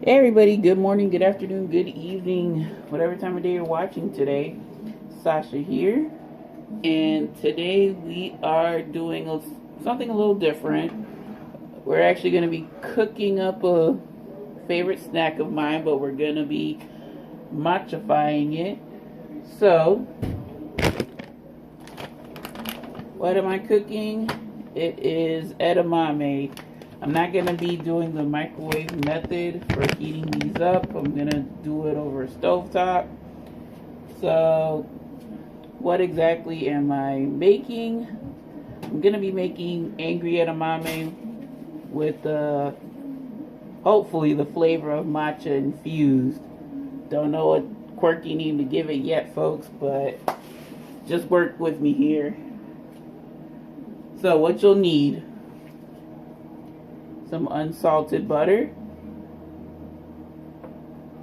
Hey everybody, good morning, good afternoon, good evening, whatever time of day you're watching today. Sasha here, and today we are doing something a little different. We're actually going to be cooking up a favorite snack of mine, but we're going to be matchifying it. So, what am I cooking? It is edamame. I'm not going to be doing the microwave method for heating these up. I'm going to do it over a stovetop. So, what exactly am I making? I'm going to be making angry edamame with hopefully the flavor of matcha infused. Don't know what quirky name to give it yet, folks, but just work with me here. So, what you'll need: some unsalted butter,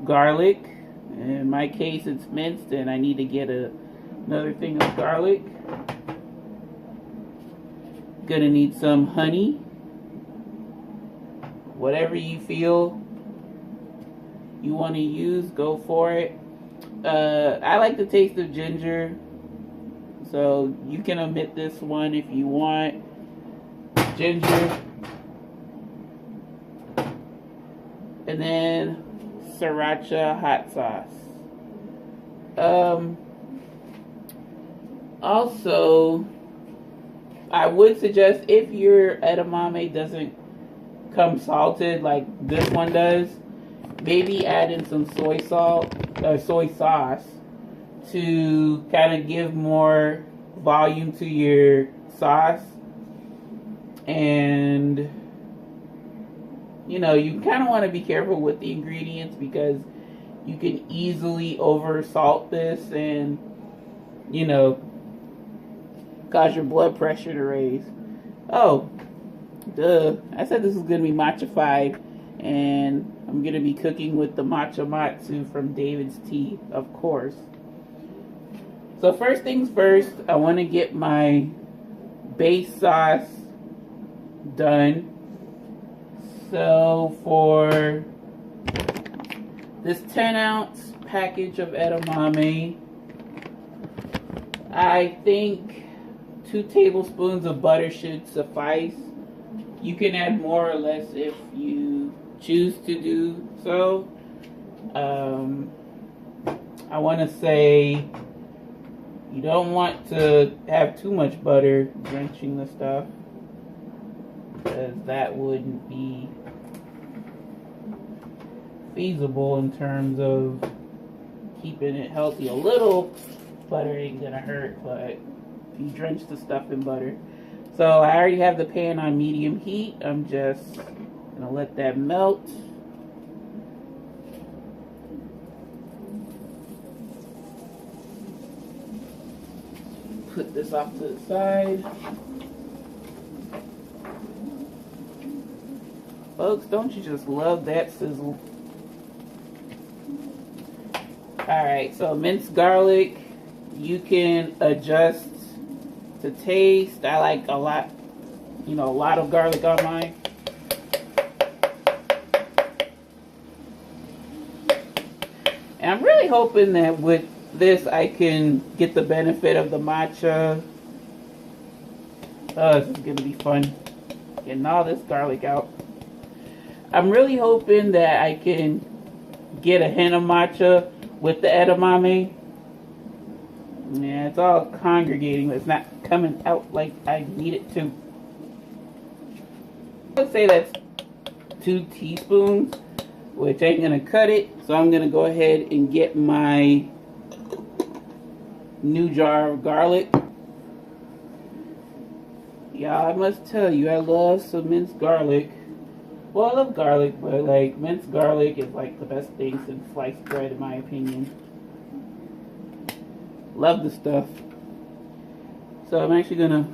garlic. In my case, it's minced, and I need to get another thing of garlic. Gonna need some honey. Whatever you feel you want to use, go for it. I like the taste of ginger, so you can omit this one if you want. Ginger. And then sriracha hot sauce. Also, I would suggest, if your edamame doesn't come salted like this one does, maybe add in some soy sauce to kind of give more volume to your sauce. And you kind of want to be careful with the ingredients, because you can easily over salt this and cause your blood pressure to raise. Oh, duh. I said this is going to be matchified, and I'm going to be cooking with the matcha matsu from David's Tea, of course. So first things first, I want to get my base sauce done. So for this 10-ounce package of edamame, I think 2 tablespoons of butter should suffice. You can add more or less if you choose to do so. I want to say you don't want to have too much butter drenching the stuff, because that wouldn't be feasible in terms of keeping it healthy. A little butter ain't gonna hurt, but you drench the stuff in butter. So I already have the pan on medium heat. I'm just gonna let that melt. Put this off to the side. Folks, don't you just love that sizzle? Alright, so minced garlic, you can adjust to taste. I like a lot of garlic on mine. And I'm really hoping that with this I can get the benefit of the matcha. Oh, this is going to be fun. Getting all this garlic out. I'm really hoping that I can get a hint of matcha with the edamame. Yeah, it's all congregating, but it's not coming out like I need it to. Let's say that's 2 teaspoons, which ain't gonna cut it. So I'm gonna go ahead and get my new jar of garlic. Yeah, I must tell you, I love some minced garlic. Well, I love garlic, but like minced garlic is like the best thing since sliced bread, in my opinion. Love the stuff. So I'm actually gonna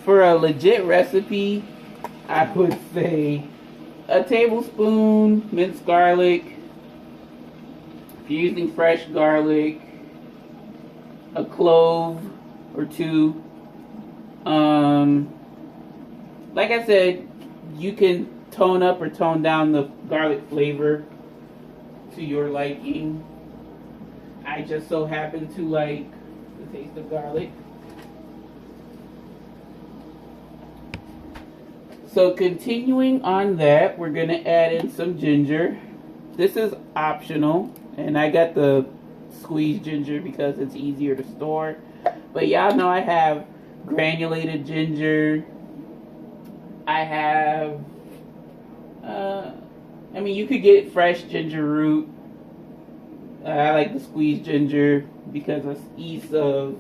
for a legit recipe, I would say a tablespoon minced garlic. If you're using fresh garlic, a clove or 2, Like I said, you can tone up or tone down the garlic flavor to your liking. I just so happen to like the taste of garlic. So continuing on that, we're going to add in some ginger. This is optional, and I got the squeezed ginger because it's easier to store. But y'all know I have granulated ginger. I have, I mean, you could get fresh ginger root. I like the squeezed ginger because of ease of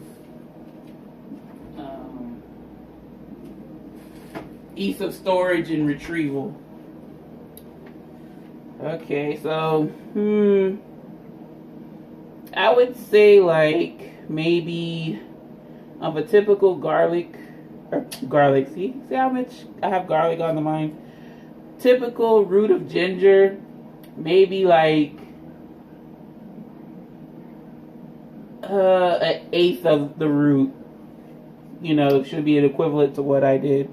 storage and retrieval. Okay, so I would say like maybe of a typical garlic. See how much I have garlic on the mind. Typical root of ginger, maybe like an eighth of the root. You know, should be an equivalent to what I did.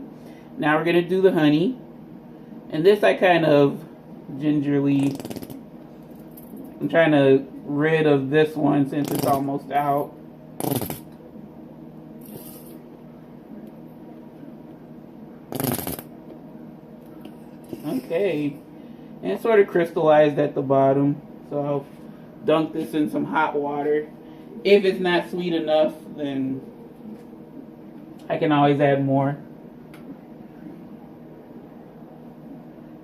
Now we're gonna do the honey, and this I kind of gingerly. I'm trying to rid of this one since it's almost out. Okay, and it's sort of crystallized at the bottom, so I'll dunk this in some hot water. If it's not sweet enough, then I can always add more.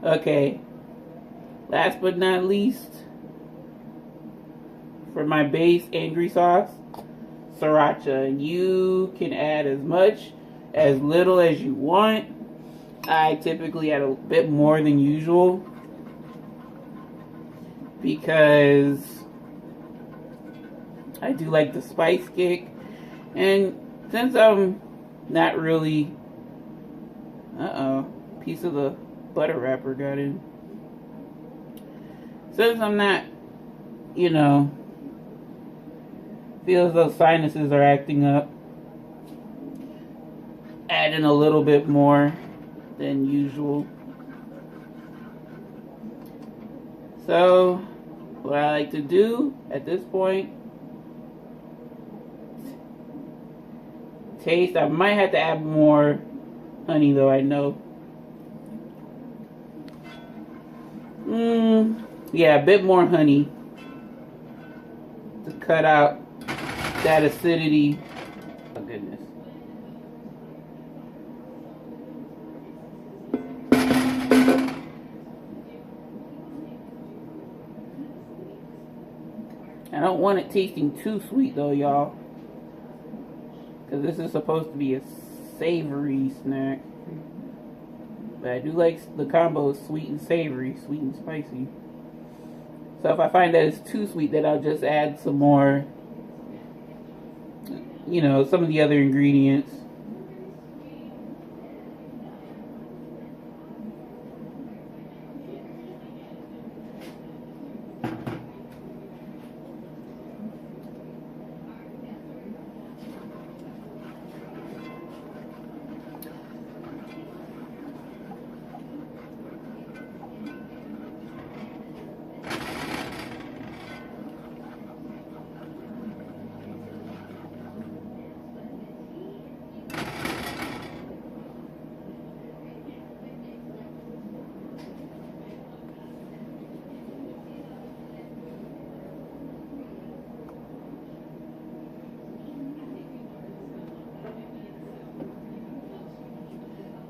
Okay, last but not least, for my base angry sauce, sriracha. You can add as much, as little as you want. I typically add a bit more than usual because I do like the spice kick, and since I'm not really, piece of the butter wrapper got in. Since I'm not, you know, feel as though sinuses are acting up, add in a little bit more than usual. So what I like to do at this point, taste. I might have to add more honey though, I know. Yeah, a bit more honey to cut out that acidity. Oh goodness. I don't want it tasting too sweet though, y'all, because this is supposed to be a savory snack. But I do like the combo of sweet and savory, sweet and spicy. So if I find that it's too sweet, then I'll just add some more, you know, some of the other ingredients.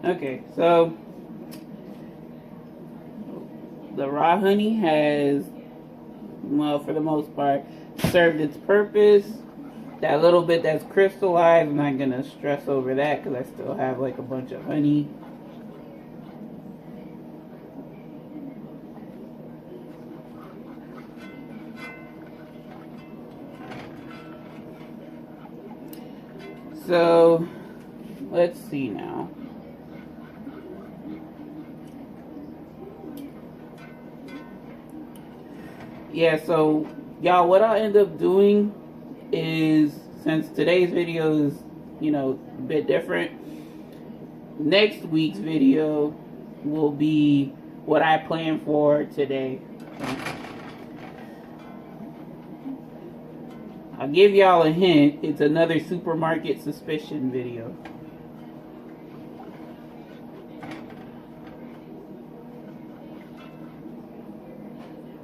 Okay, so the raw honey has, well, for the most part, served its purpose. That little bit that's crystallized, I'm not going to stress over that because I still have like a bunch of honey. So, let's see now. Yeah, so y'all, what I'll end up doing is, since today's video is you know, a bit different. Next week's video will be what I plan for today. I'll give y'all a hint. It's another supermarket suspicion video.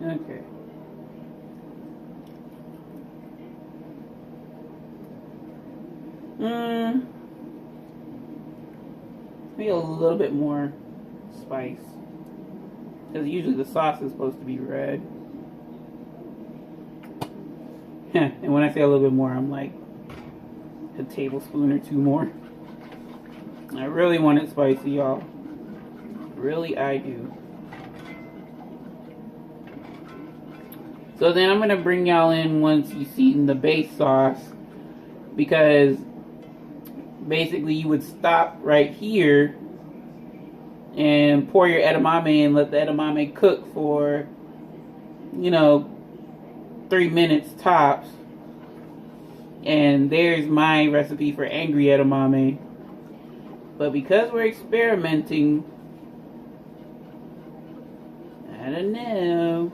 Okay. Maybe a little bit more spice. Because usually the sauce is supposed to be red. And when I say a little bit more, I'm like a tablespoon or two more. I really want it spicy, y'all. Really, I do. So then I'm going to bring y'all in once you've seen the base sauce. Because basically you would stop right here and pour your edamame and let the edamame cook for, you know, 3 minutes tops. And there's my recipe for angry edamame. But because we're experimenting, I don't know.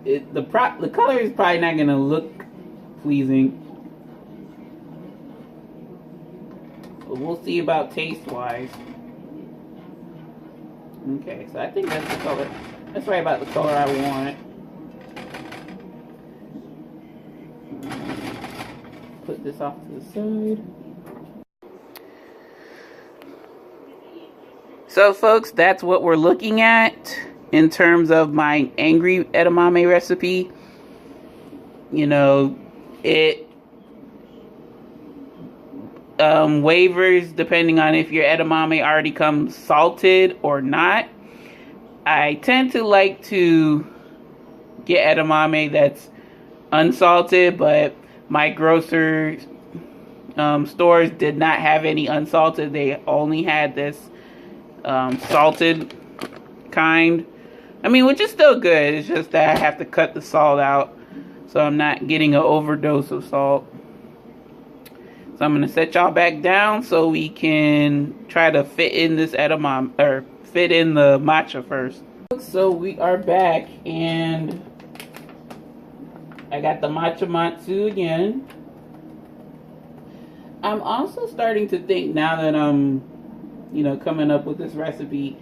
The color is probably not going to look pleasing. But we'll see about taste-wise. Okay, so I think that's the color. That's right about the color I want. Put this off to the side. So folks, that's what we're looking at in terms of my angry edamame recipe. You know, it wavers depending on if your edamame already comes salted or not. I tend to like to get edamame that's unsalted, but my grocer stores did not have any unsalted. They only had this salted kind. I mean, which is still good. It's just that I have to cut the salt out so I'm not getting an overdose of salt. So I'm going to set y'all back down so we can try to fit in this edamame, or fit in the matcha first. So we are back, and I got the matcha matsu again. I'm also starting to think, now that I'm, you know, coming up with this recipe,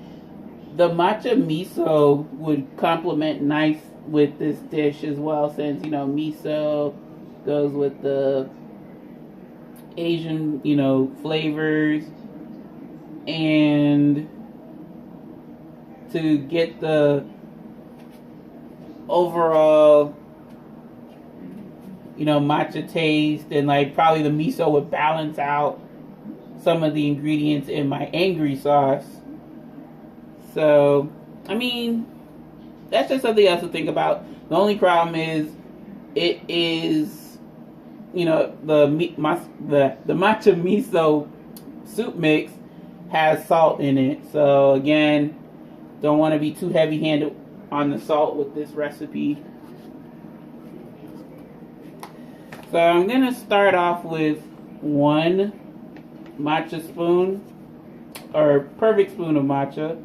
the matcha miso would complement nice with this dish as well, since, you know, miso goes with the Asian, you know, flavors, and to get the overall, you know, matcha taste, and like probably the miso would balance out some of the ingredients in my angry sauce. So, I mean, that's just something else to think about. The only problem is, it is, you know, the matcha miso soup mix has salt in it. So again, don't want to be too heavy-handed on the salt with this recipe. So I'm going to start off with 1 matcha spoon, or perfect spoon of matcha.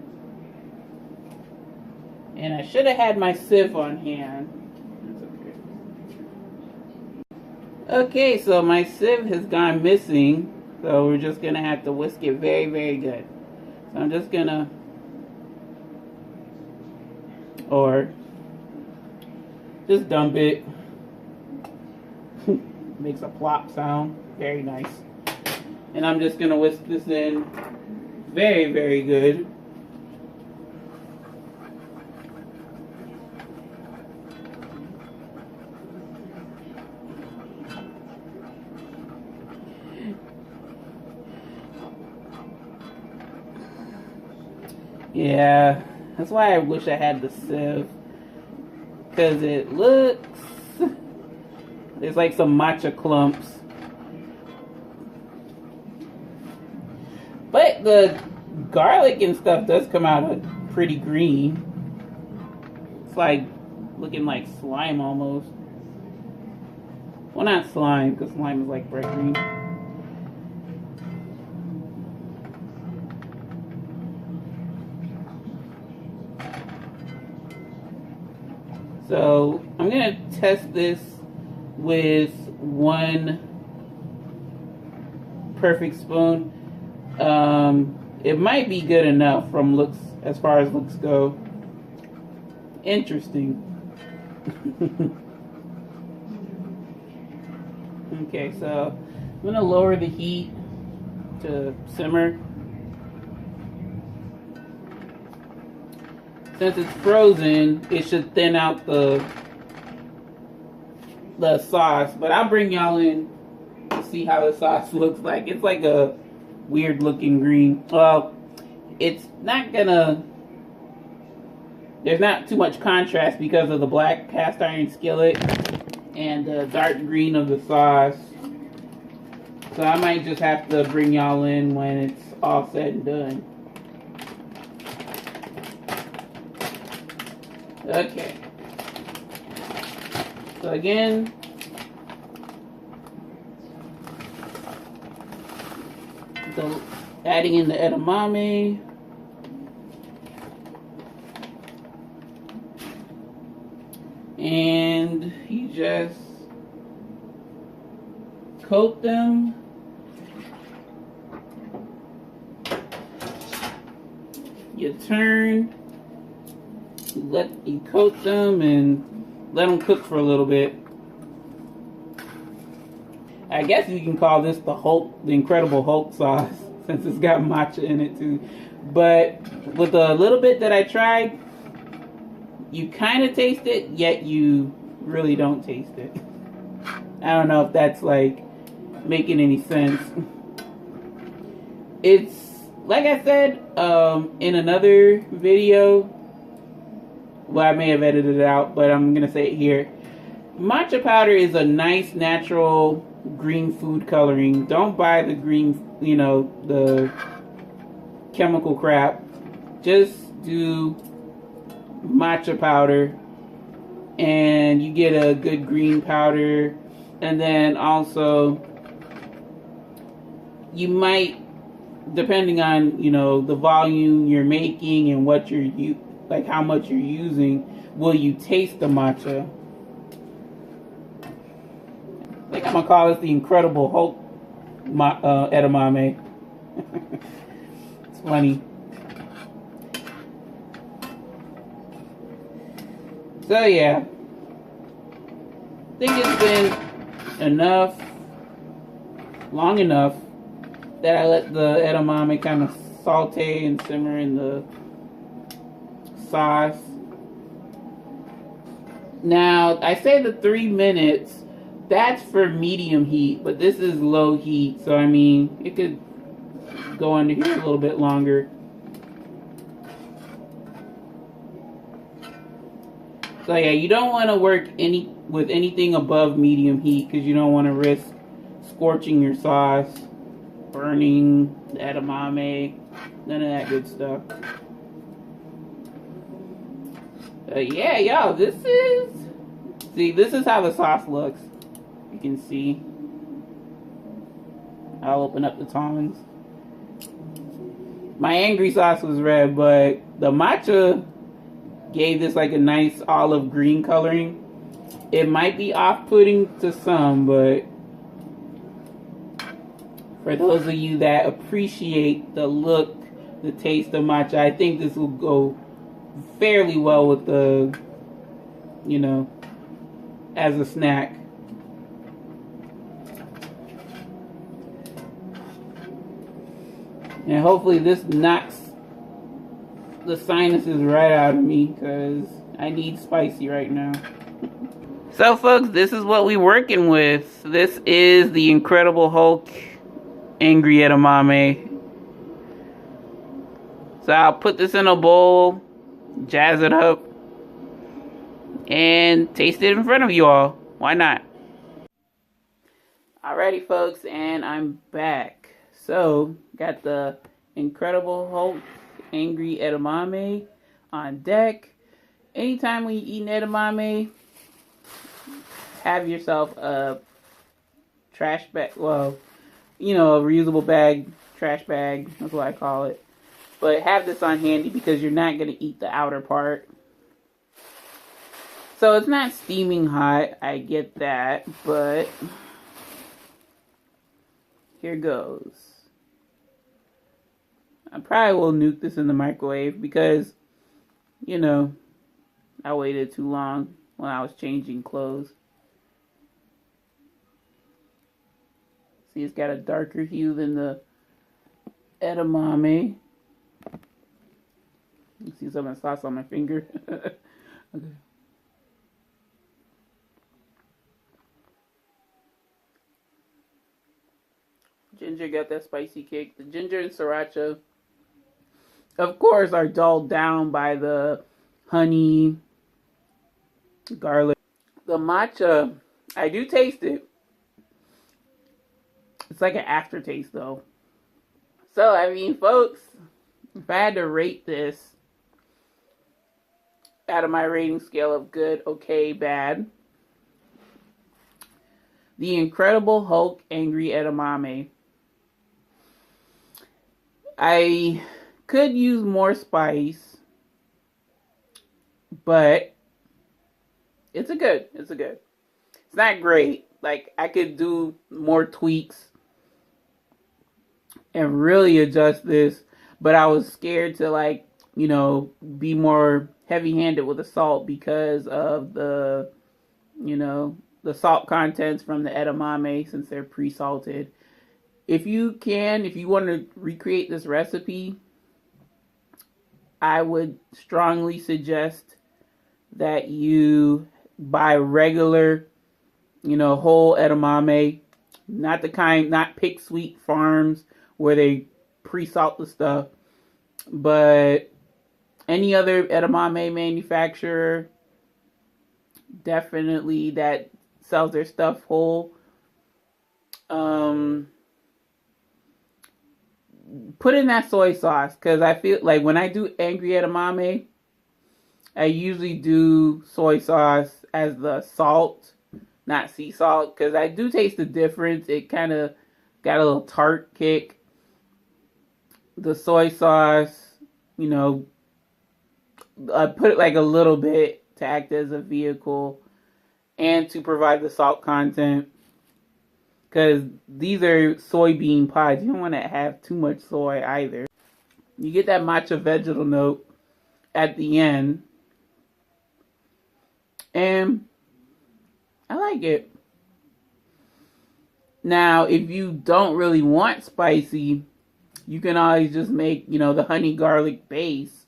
And I should have had my sieve on hand. Okay, so my sieve has gone missing, so we're just going to have to whisk it very, very good. So I'm just going to, or just dump it. Makes a plop sound. Very nice. And I'm just going to whisk this in very, very good. Yeah, that's why I wish I had the sieve, because it looks, there's like some matcha clumps, but the garlic and stuff does come out pretty green. It's like looking like slime almost. Well, not slime, because slime is like bright green. So I'm gonna test this with one perfect spoon. It might be good enough from looks, as far as looks go. Interesting. Okay, so I'm gonna lower the heat to simmer. Since it's frozen, it should thin out the sauce. But I'll bring y'all in to see how the sauce looks like. It's like a weird looking green. Well, it's not gonna, there's not too much contrast because of the black cast iron skillet and the dark green of the sauce. So I might just have to bring y'all in when it's all said and done. Okay. So again, adding in the edamame. And you just coat them. You turn, you coat them and let them cook for a little bit. I guess you can call this the Hulk, the Incredible Hulk sauce, since it's got matcha in it too. But with a little bit that I tried, you kind of taste it, yet you really don't taste it. I don't know if that's like making any sense. It's, like I said, in another video, well, I may have edited it out, but I'm going to say it here. Matcha powder is a nice natural green food coloring. Don't buy the green, you know, the chemical crap. Just do matcha powder and you get a good green powder. And then also you might, depending on, you know, the volume you're making and what you're like how much you're using, will you taste the matcha? I think I'm gonna call this the Incredible Hulk edamame. It's funny. So yeah, I think it's been enough, long enough, that I let the edamame kind of saute and simmer in the sauce. Now, I say the 3 minutes, that's for medium heat, but this is low heat, so I mean, it could go under here a little bit longer. So yeah, you don't want to work with anything above medium heat because you don't want to risk scorching your sauce, burning the edamame, none of that good stuff. Yeah, y'all, this is how the sauce looks. You can see. I'll open up the tongs. My angry sauce was red, but the matcha gave this like a nice olive green coloring. It might be off-putting to some, but for those of you that appreciate the look, the taste of matcha, I think this will go fairly well with the, you know, as a snack. And hopefully this knocks the sinuses right out of me because I need spicy right now. So folks, this is what we're working with. This is the Incredible Hulk Angry Edamame. So I'll put this in a bowl, jazz it up, and taste it in front of you all. Why not? Alrighty folks, and I'm back. So, got the Incredible Hulk Angry Edamame on deck. Anytime when you eat an edamame, have yourself a trash bag. Well, you know, a reusable bag, trash bag. That's what I call it. But have this on handy because you're not going to eat the outer part. So it's not steaming hot. I get that. But here goes. I probably will nuke this in the microwave because, you know, I waited too long when I was changing clothes. See, it's got a darker hue than the edamame. You see some of the sauce on my finger. Okay. Ginger got that spicy kick. The ginger and sriracha, of course, are dulled down by the honey, garlic. The matcha, I do taste it. It's like an aftertaste, though. So, I mean, folks, if I had to rate this out of my rating scale of good, okay, bad, the Incredible Hulk Angry Edamame. I could use more spice, but it's good. It's not great. Like, I could do more tweaks and really adjust this, but I was scared to, like, you know, be more heavy-handed with the salt because of the, you know, the salt contents from the edamame since they're pre-salted. If you want to recreate this recipe, I would strongly suggest that you buy regular, you know, whole edamame, not the kind, not Pick Sweet Farms where they pre-salt the stuff, but any other edamame manufacturer, definitely, that sells their stuff whole. Put in that soy sauce, because I feel like when I do angry edamame, I usually do soy sauce as the salt, not sea salt, because I do taste the difference. It kind of got a little tart kick. The soy sauce, you know, I put it like a little bit to act as a vehicle and to provide the salt content, because these are soybean pods. You don't want to have too much soy either. You get that matcha vegetal note at the end, and I like it. Now, if you don't really want spicy, you can always just make, you know, the honey garlic base,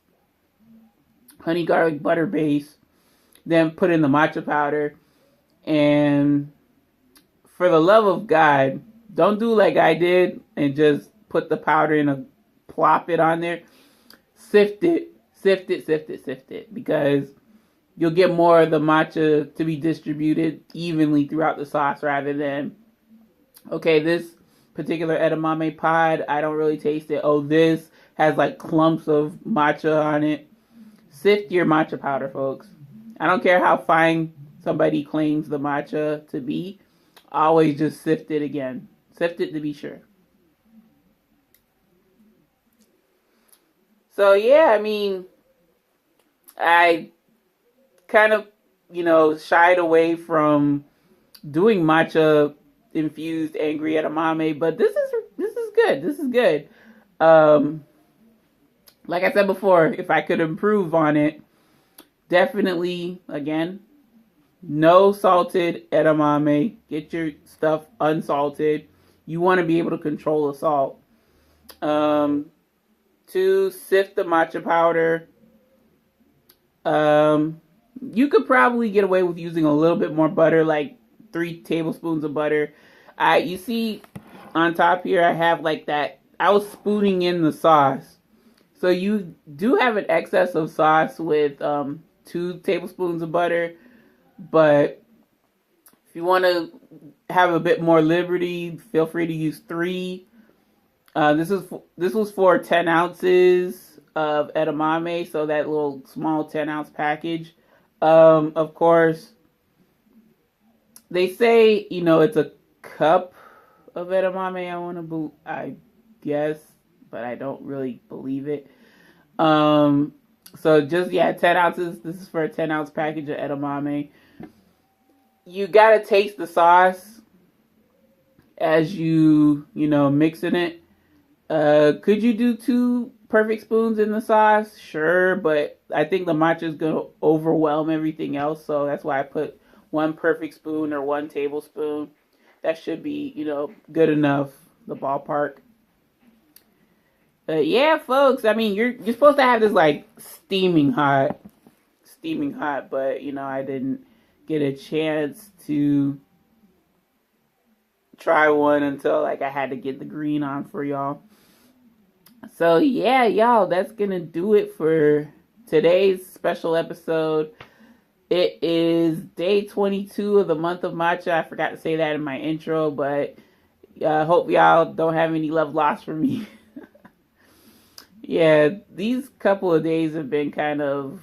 honey garlic butter base, then put in the matcha powder. And for the love of God, don't do like I did and just put the powder in a plop it on there. Sift it, because you'll get more of the matcha to be distributed evenly throughout the sauce rather than, okay, this particular edamame pod, I don't really taste it. Oh, this has like clumps of matcha on it. Sift your matcha powder, folks. I don't care how fine somebody claims the matcha to be. Always just sift it again. Sift it to be sure. So, yeah, I mean, I kind of, you know, shied away from doing matcha infused angry edamame, but this is good. This is good. Like I said before, if I could improve on it, definitely, again, no salted edamame. Get your stuff unsalted. You want to be able to control the salt. 2, sift the matcha powder. You could probably get away with using a little bit more butter, like 3 tablespoons of butter. You see on top here, I have like that. I was spooning in the sauce. So you do have an excess of sauce with 2 tablespoons of butter. But if you want to have a bit more liberty, feel free to use 3. This was for 10 ounces of edamame, so that little small 10-ounce package. Of course, they say, you know, it's a cup of edamame I guess, but I don't really believe it. So just, yeah, 10 ounces. This is for a 10-ounce package of edamame. You gotta taste the sauce as mixing it. Could you do 2 perfect spoons in the sauce? Sure, but I think the matcha is gonna overwhelm everything else, so that's why I put 1 perfect spoon or 1 tablespoon. That should be, good enough, the ballpark. Yeah, folks, I mean, you're supposed to have this like steaming hot, but I didn't get a chance to try one until like I had to get the green on for y'all. So yeah, y'all, that's gonna do it for today's special episode. It is day 22 of the month of Matcha. I forgot to say that in my intro, but I hope y'all don't have any love lost for me. Yeah, these couple of days have been kind of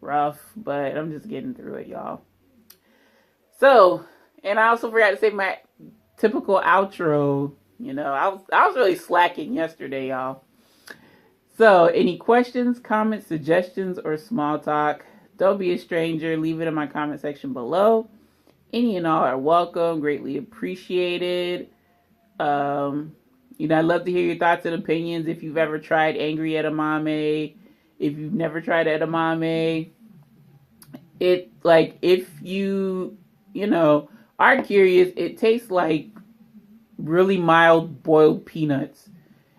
rough, but I'm just getting through it, y'all. So, and I also forgot to say my typical outro. I was really slacking yesterday, y'all. So, any questions, comments, suggestions, or small talk, don't be a stranger. Leave it in my comment section below. Any and all are welcome. Greatly appreciated. I'd love to hear your thoughts and opinions. If you've ever tried angry edamame, if you've never tried edamame, if you are curious, it tastes like really mild boiled peanuts.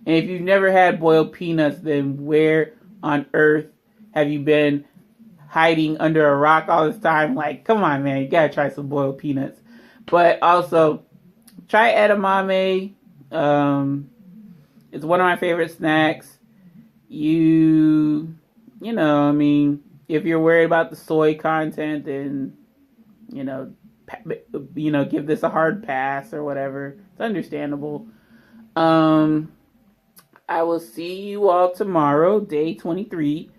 And if you've never had boiled peanuts, then where on earth have you been hiding under a rock all this time? Like, come on, man, you gotta try some boiled peanuts. But also, try edamame. It's one of my favorite snacks. If you're worried about the soy content, then, give this a hard pass or whatever. It's understandable. I will see you all tomorrow, day 23,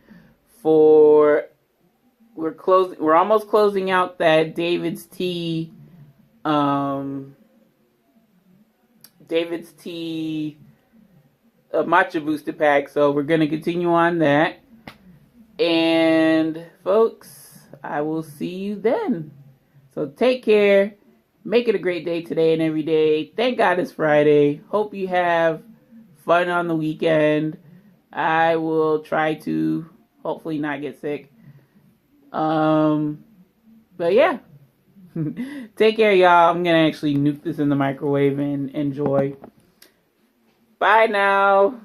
we're almost closing out that David's Tea matcha booster pack, so we're going to continue on that. And folks, I will see you then. So take care. Make it a great day today and every day. Thank God it's Friday. Hope you have fun on the weekend. I will try to hopefully not get sick. But yeah. Take care, y'all. I'm gonna actually nuke this in the microwave and enjoy. Bye now.